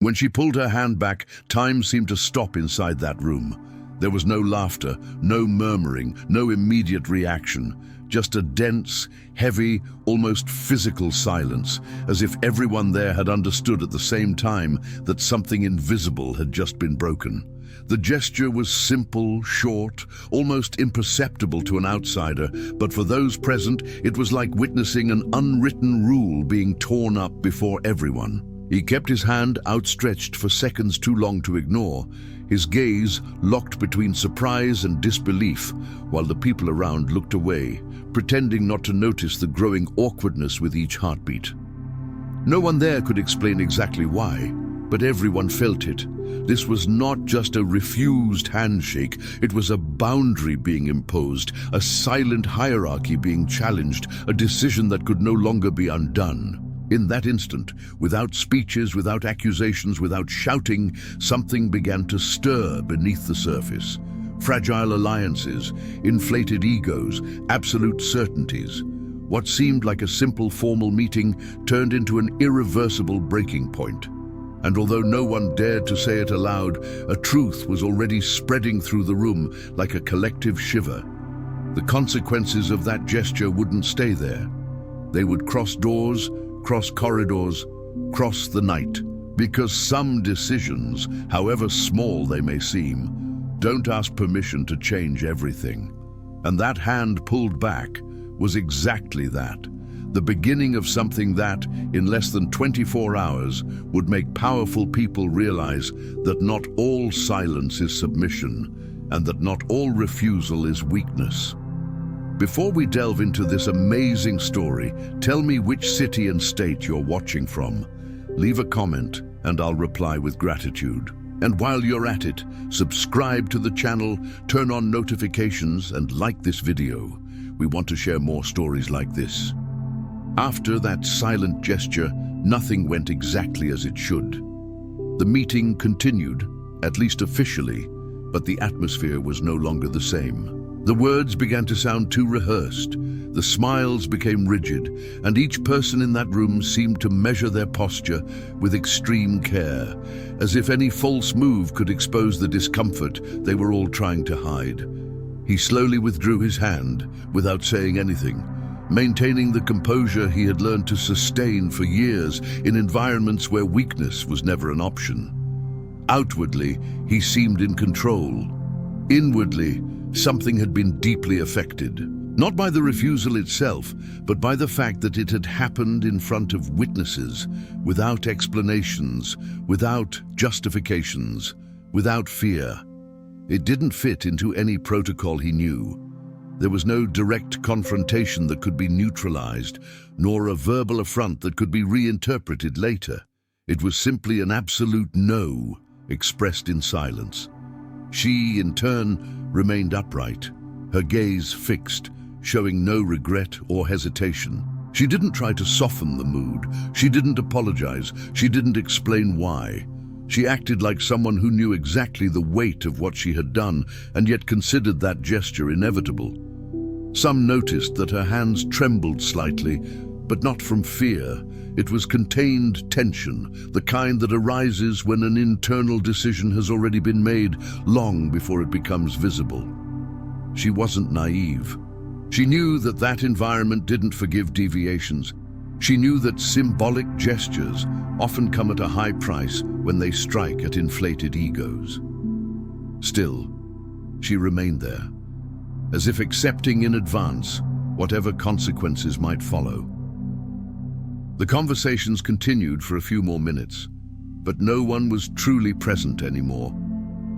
When she pulled her hand back, time seemed to stop inside that room. There was no laughter, no murmuring, no immediate reaction, just a dense, heavy, almost physical silence, as if everyone there had understood at the same time that something invisible had just been broken. The gesture was simple, short, almost imperceptible to an outsider, but for those present, it was like witnessing an unwritten rule being torn up before everyone. He kept his hand outstretched for seconds too long to ignore, his gaze locked between surprise and disbelief, while the people around looked away, pretending not to notice the growing awkwardness with each heartbeat. No one there could explain exactly why, but everyone felt it. This was not just a refused handshake, it was a boundary being imposed, a silent hierarchy being challenged, a decision that could no longer be undone. In that instant, without speeches, without accusations, without shouting, something began to stir beneath the surface. Fragile alliances, inflated egos, absolute certainties. What seemed like a simple formal meeting turned into an irreversible breaking point. And although no one dared to say it aloud, a truth was already spreading through the room like a collective shiver. The consequences of that gesture wouldn't stay there. They would cross doors, cross corridors, cross the night, because some decisions, however small they may seem, don't ask permission to change everything. And that hand pulled back was exactly that, the beginning of something that, in less than 24 hours, would make powerful people realize that not all silence is submission, and that not all refusal is weakness. Before we delve into this amazing story, tell me which city and state you're watching from. Leave a comment and I'll reply with gratitude. And while you're at it, subscribe to the channel, turn on notifications and like this video. We want to share more stories like this. After that silent gesture, nothing went exactly as it should. The meeting continued, at least officially, but the atmosphere was no longer the same. The words began to sound too rehearsed, the smiles became rigid, and each person in that room seemed to measure their posture with extreme care, as if any false move could expose the discomfort they were all trying to hide. He slowly withdrew his hand without saying anything, maintaining the composure he had learned to sustain for years in environments where weakness was never an option. Outwardly, he seemed in control. Inwardly, something had been deeply affected, not by the refusal itself, but by the fact that it had happened in front of witnesses, without explanations, without justifications, without fear. It didn't fit into any protocol he knew. There was no direct confrontation that could be neutralized, nor a verbal affront that could be reinterpreted later. It was simply an absolute no, expressed in silence. She, in turn, remained upright, her gaze fixed, showing no regret or hesitation. She didn't try to soften the mood. She didn't apologize. She didn't explain why. She acted like someone who knew exactly the weight of what she had done and yet considered that gesture inevitable. Some noticed that her hands trembled slightly, but not from fear. It was contained tension, the kind that arises when an internal decision has already been made long before it becomes visible. She wasn't naive. She knew that that environment didn't forgive deviations. She knew that symbolic gestures often come at a high price when they strike at inflated egos. Still, she remained there, as if accepting in advance whatever consequences might follow. The conversations continued for a few more minutes, but no one was truly present anymore.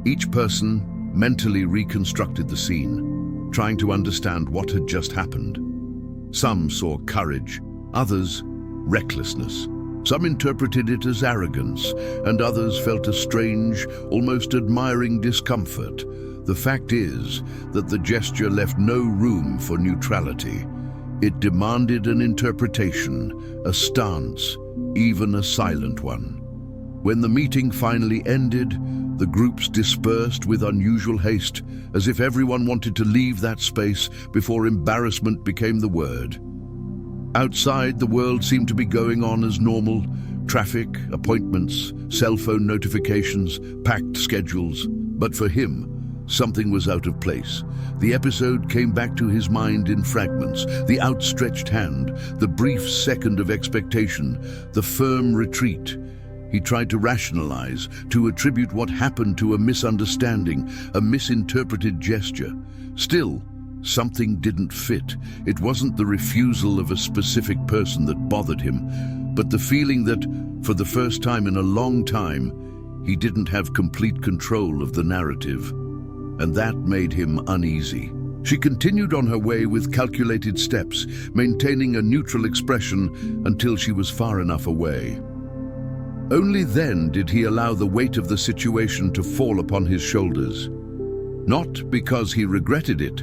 Each person mentally reconstructed the scene, trying to understand what had just happened. Some saw courage, others recklessness. Some interpreted it as arrogance, and others felt a strange, almost admiring discomfort. The fact is that the gesture left no room for neutrality. It demanded an interpretation, a stance, even a silent one. When the meeting finally ended, the groups dispersed with unusual haste, as if everyone wanted to leave that space before embarrassment became the word. Outside, the world seemed to be going on as normal, Traffic, appointments, cell phone notifications, packed schedules. But for him, something was out of place. The episode came back to his mind in fragments. The outstretched hand, the brief second of expectation, the firm retreat. He tried to rationalize, to attribute what happened to a misunderstanding, a misinterpreted gesture. Still, something didn't fit. It wasn't the refusal of a specific person that bothered him, but the feeling that, for the first time in a long time, he didn't have complete control of the narrative. And that made him uneasy. She continued on her way with calculated steps, maintaining a neutral expression until she was far enough away. Only then did he allow the weight of the situation to fall upon his shoulders. Not because he regretted it,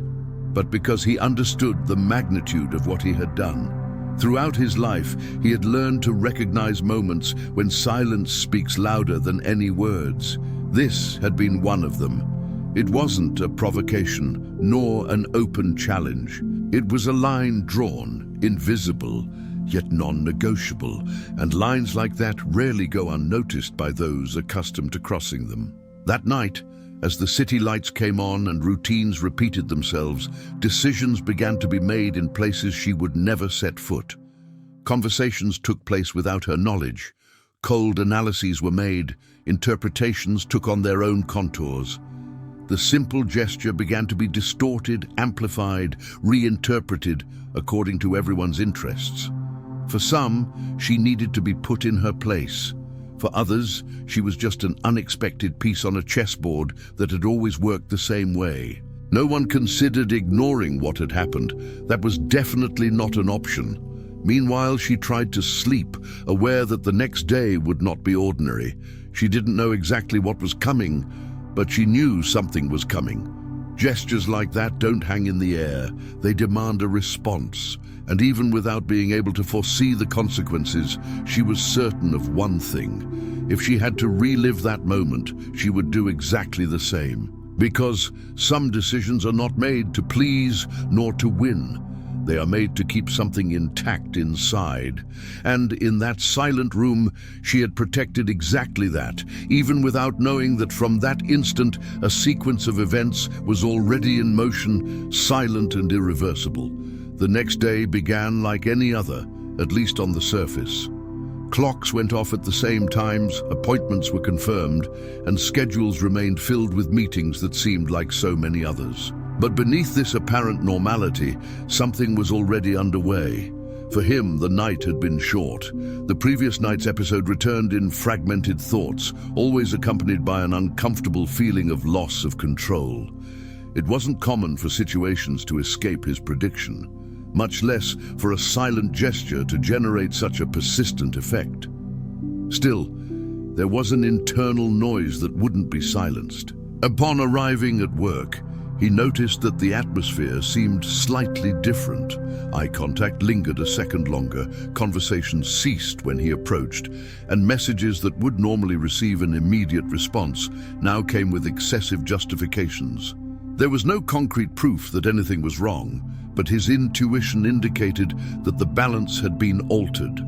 but because he understood the magnitude of what he had done. Throughout his life, he had learned to recognize moments when silence speaks louder than any words. This had been one of them. It wasn't a provocation, nor an open challenge. It was a line drawn, invisible, yet non-negotiable, and lines like that rarely go unnoticed by those accustomed to crossing them. That night, as the city lights came on and routines repeated themselves, decisions began to be made in places she would never set foot. Conversations took place without her knowledge. Cold analyses were made, interpretations took on their own contours. The simple gesture began to be distorted, amplified, reinterpreted according to everyone's interests. For some, she needed to be put in her place. For others, she was just an unexpected piece on a chessboard that had always worked the same way. No one considered ignoring what had happened. That was definitely not an option. Meanwhile, she tried to sleep, aware that the next day would not be ordinary. She didn't know exactly what was coming, but she knew something was coming. Gestures like that don't hang in the air. They demand a response. And even without being able to foresee the consequences, she was certain of one thing. If she had to relive that moment, she would do exactly the same. Because some decisions are not made to please nor to win. They are made to keep something intact inside. And in that silent room, she had protected exactly that, even without knowing that from that instant, a sequence of events was already in motion, silent and irreversible. The next day began like any other, at least on the surface. Clocks went off at the same times, appointments were confirmed, and schedules remained filled with meetings that seemed like so many others. But beneath this apparent normality, something was already underway. For him, the night had been short. The previous night's episode returned in fragmented thoughts, always accompanied by an uncomfortable feeling of loss of control. It wasn't common for situations to escape his prediction, much less for a silent gesture to generate such a persistent effect. Still, there was an internal noise that wouldn't be silenced. Upon arriving at work, he noticed that the atmosphere seemed slightly different. Eye contact lingered a second longer, conversations ceased when he approached, and messages that would normally receive an immediate response now came with excessive justifications. There was no concrete proof that anything was wrong, but his intuition indicated that the balance had been altered.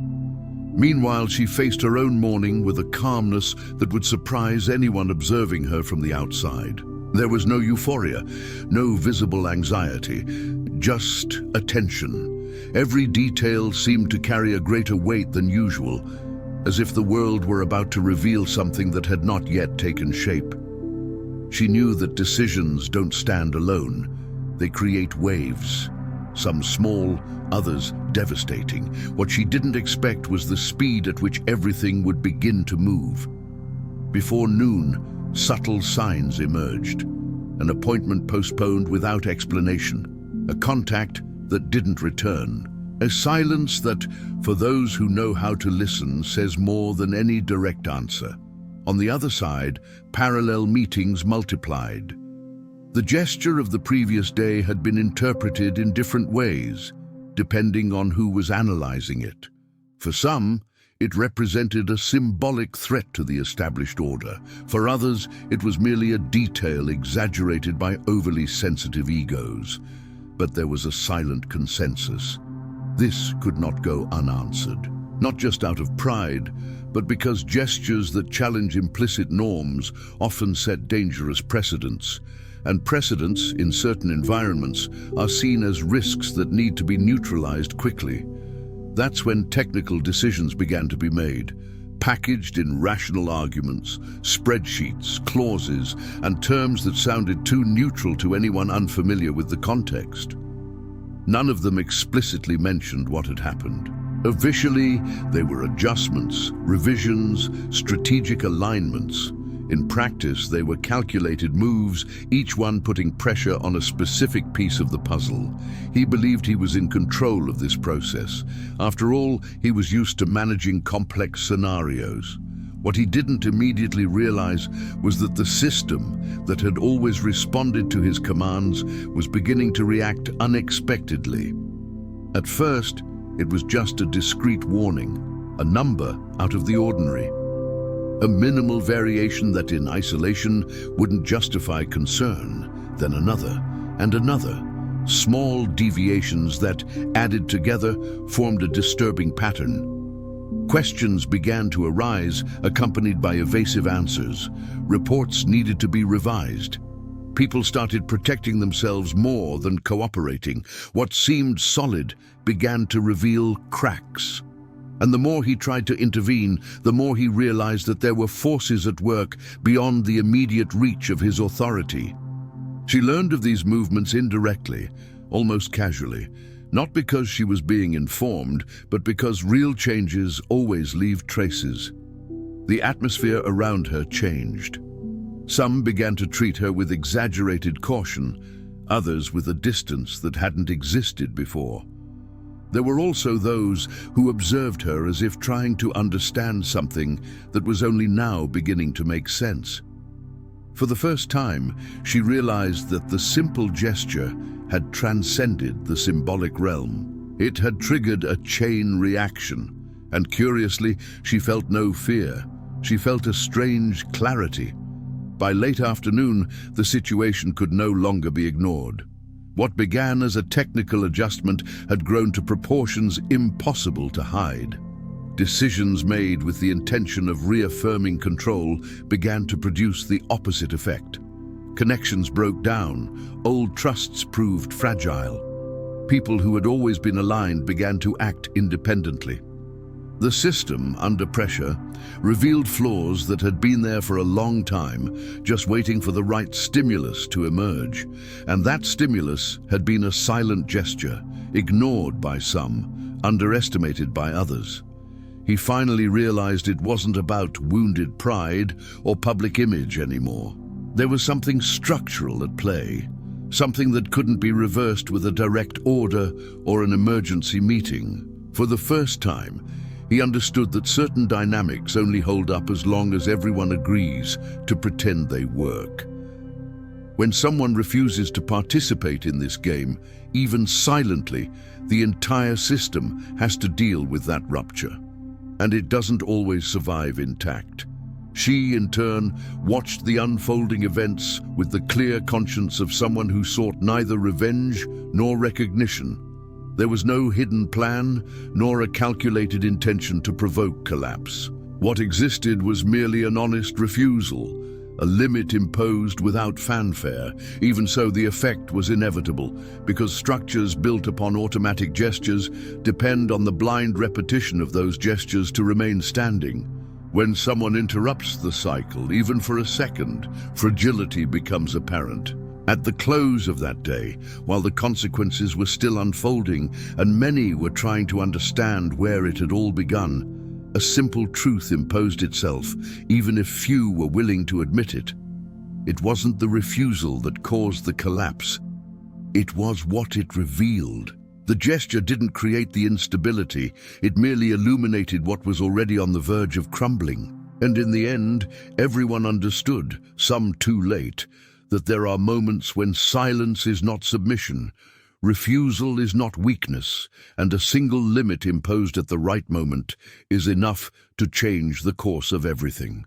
Meanwhile, she faced her own morning with a calmness that would surprise anyone observing her from the outside. There was no euphoria, no visible anxiety, just attention. Every detail seemed to carry a greater weight than usual, as if the world were about to reveal something that had not yet taken shape. She knew that decisions don't stand alone. They create waves, some small, others devastating. What she didn't expect was the speed at which everything would begin to move. Before noon, subtle signs emerged. An appointment postponed without explanation. A contact that didn't return. A silence that, for those who know how to listen, says more than any direct answer. On the other side, parallel meetings multiplied. The gesture of the previous day had been interpreted in different ways, depending on who was analyzing it. For some, it represented a symbolic threat to the established order. For others, it was merely a detail exaggerated by overly sensitive egos. But there was a silent consensus. This could not go unanswered. not just out of pride, but because gestures that challenge implicit norms often set dangerous precedents, and precedents in certain environments are seen as risks that need to be neutralized quickly. That's when technical decisions began to be made, packaged in rational arguments, spreadsheets, clauses, and terms that sounded too neutral to anyone unfamiliar with the context. None of them explicitly mentioned what had happened. Officially, they were adjustments, revisions, strategic alignments. In practice, they were calculated moves, each one putting pressure on a specific piece of the puzzle. He believed he was in control of this process. After all, he was used to managing complex scenarios. What he didn't immediately realize was that the system that had always responded to his commands was beginning to react unexpectedly. At first, it was just a discreet warning, a number out of the ordinary. A minimal variation that in isolation wouldn't justify concern, then another and another. Small deviations that, added together, formed a disturbing pattern. Questions began to arise, accompanied by evasive answers. Reports needed to be revised. People started protecting themselves more than cooperating. What seemed solid began to reveal cracks. And the more he tried to intervene, the more he realized that there were forces at work beyond the immediate reach of his authority. She learned of these movements indirectly, almost casually, not because she was being informed, but because real changes always leave traces. The atmosphere around her changed. Some began to treat her with exaggerated caution, others with a distance that hadn't existed before. There were also those who observed her as if trying to understand something that was only now beginning to make sense. For the first time, she realized that the simple gesture had transcended the symbolic realm. It had triggered a chain reaction, and curiously, she felt no fear. She felt a strange clarity. By late afternoon, the situation could no longer be ignored. What began as a technical adjustment had grown to proportions impossible to hide. Decisions made with the intention of reaffirming control began to produce the opposite effect. Connections broke down, old trusts proved fragile. People who had always been aligned began to act independently. The system, under pressure, revealed flaws that had been there for a long time, just waiting for the right stimulus to emerge. And that stimulus had been a silent gesture, ignored by some, underestimated by others. He finally realized it wasn't about wounded pride or public image anymore. There was something structural at play, something that couldn't be reversed with a direct order or an emergency meeting. For the first time, he understood that certain dynamics only hold up as long as everyone agrees to pretend they work. When someone refuses to participate in this game, even silently, the entire system has to deal with that rupture. And it doesn't always survive intact. She, in turn, watched the unfolding events with the clear conscience of someone who sought neither revenge nor recognition. There was no hidden plan, nor a calculated intention to provoke collapse. What existed was merely an honest refusal, a limit imposed without fanfare. Even so, the effect was inevitable, because structures built upon automatic gestures depend on the blind repetition of those gestures to remain standing. When someone interrupts the cycle, even for a second, fragility becomes apparent. At the close of that day, while the consequences were still unfolding and many were trying to understand where it had all begun, a simple truth imposed itself, even if few were willing to admit it. It wasn't the refusal that caused the collapse. It was what it revealed. The gesture didn't create the instability, it merely illuminated what was already on the verge of crumbling. And in the end, everyone understood, some too late, that there are moments when silence is not submission, refusal is not weakness, and a single limit imposed at the right moment is enough to change the course of everything.